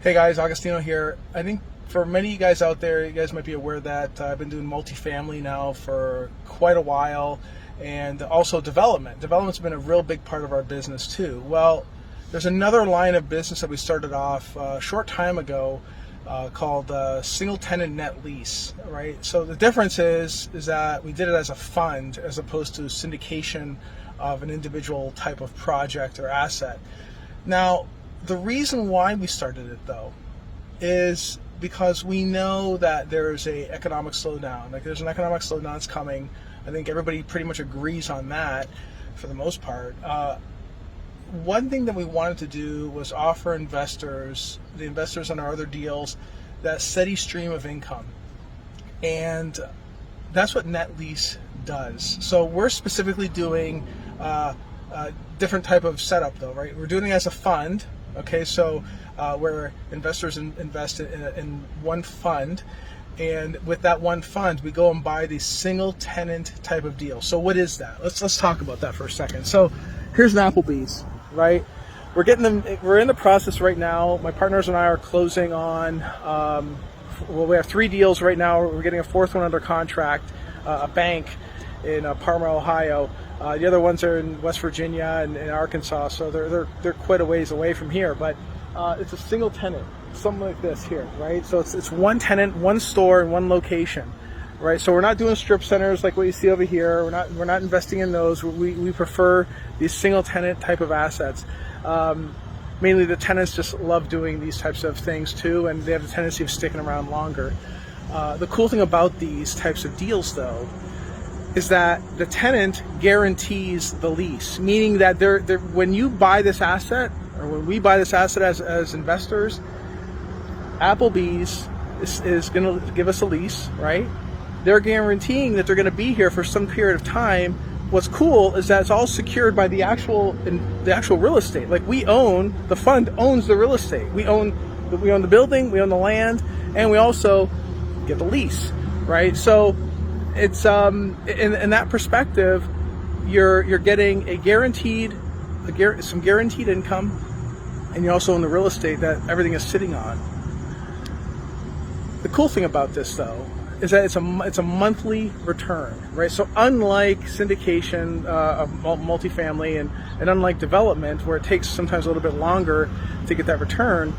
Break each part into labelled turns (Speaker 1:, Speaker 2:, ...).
Speaker 1: Hey guys, Augustino here. I think for many of you guys out there, you guys might be aware that I've been doing multifamily now for quite a while, and also development. Development's been a real big part of our business too. Well, there's another line of business that we started off a short time ago called single tenant net lease, right? So the difference is that we did it as a fund as opposed to syndication of an individual type of project or asset. Now, the reason why we started it though is because we know that there's a economic slowdown. Like there's an economic slowdown that's coming. I think everybody pretty much agrees on that for the most part. One thing that we wanted to do was offer the investors on our other deals, that steady stream of income. And that's what net lease does. So we're specifically doing a different type of setup though, right? We're doing it as a fund. Okay, so where investors invest in one fund, and with that one fund, we go and buy these single tenant type of deals. So what is that? Let's talk about that for a second. So here's an Applebee's, right? We're in the process right now. My partners and I are closing on. We have 3 deals right now. We're getting a 4th one under contract. A bank in Parma, Ohio. The other ones are in West Virginia and in Arkansas, so they're quite a ways away from here. But it's a single tenant, something like this here, right? So it's one tenant, one store, and one location, right? So we're not doing strip centers like what you see over here. We're not investing in those. We prefer these single tenant type of assets. Mainly the tenants just love doing these types of things too, and they have the tendency of sticking around longer. The cool thing about these types of deals though is that the tenant guarantees the lease, meaning that when you buy this asset, or when we buy this asset as investors, Applebee's is going to give us a lease, right? They're guaranteeing that they're going to be here for some period of time. What's cool is that it's all secured by the actual real estate. Like the fund owns the real estate. We own the building, we own the land, and we also get the lease, right? So it's in that perspective, you're getting some guaranteed income, and you're also in the real estate that everything is sitting on. The cool thing about this though is that it's a monthly return, right? So unlike syndication of multifamily and unlike development where it takes sometimes a little bit longer to get that return,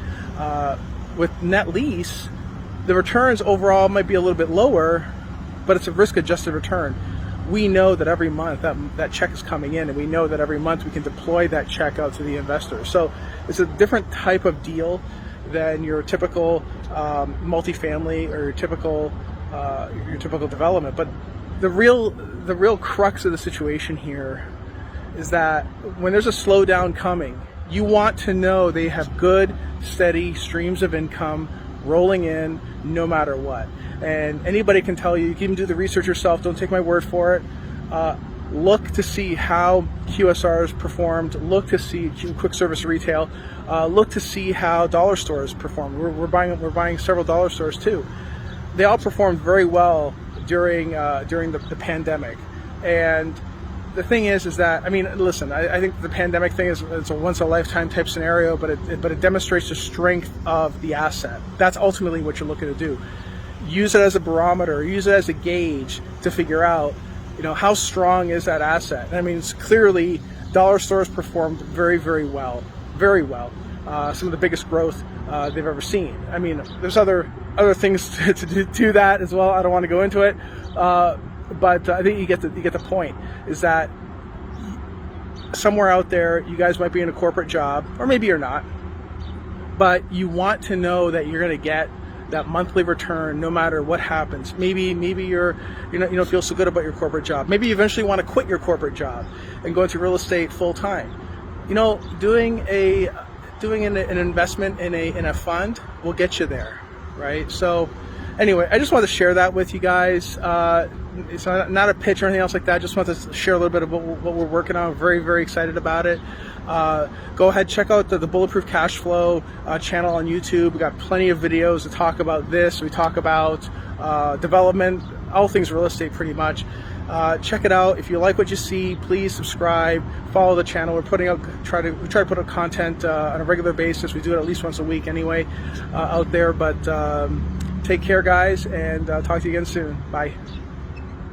Speaker 1: with net lease, the returns overall might be a little bit lower, but it's a risk-adjusted return. We know that every month that check is coming in, and we know that every month we can deploy that check out to the investor. So it's a different type of deal than your typical multifamily or your typical development. But the real crux of the situation here is that when there's a slowdown coming, you want to know they have good, steady streams of income rolling in no matter what. And anybody can tell you can even do the research yourself, don't take my word for it. Look to see how QSRs performed, look to see quick service retail, look to see how dollar stores performed. We're buying several dollar stores too. They all performed very well during the pandemic. And the thing is that, I mean, listen, I think the pandemic thing is a once in a lifetime type scenario, but it demonstrates the strength of the asset. That's ultimately what you're looking to do. Use it as a barometer, use it as a gauge to figure out, how strong is that asset. I mean, it's clearly dollar stores performed very, very well, very well. Some of the biggest growth they've ever seen. I mean, there's other things to do that as well. I don't want to go into it, but I think you get the point. Is that somewhere out there, you guys might be in a corporate job, or maybe you're not, but you want to know that you're going to get that monthly return no matter what happens. Maybe you don't feel so good about your corporate job. Maybe you eventually want to quit your corporate job and go into real estate full time. Doing an investment in a fund will get you there, right? So anyway, I just wanted to share that with you guys. It's not a pitch or anything else like that. I just wanted to share a little bit about what we're working on. Very, very excited about it. Go ahead, check out the Bulletproof Cashflow channel on YouTube. We got plenty of videos to talk about this. We talk about development, all things real estate pretty much. Check it out. If you like what you see, please subscribe, follow the channel. We're putting out, we try to put out content on a regular basis. We do it at least once a week anyway out there. But take care, guys, and talk to you again soon. Bye.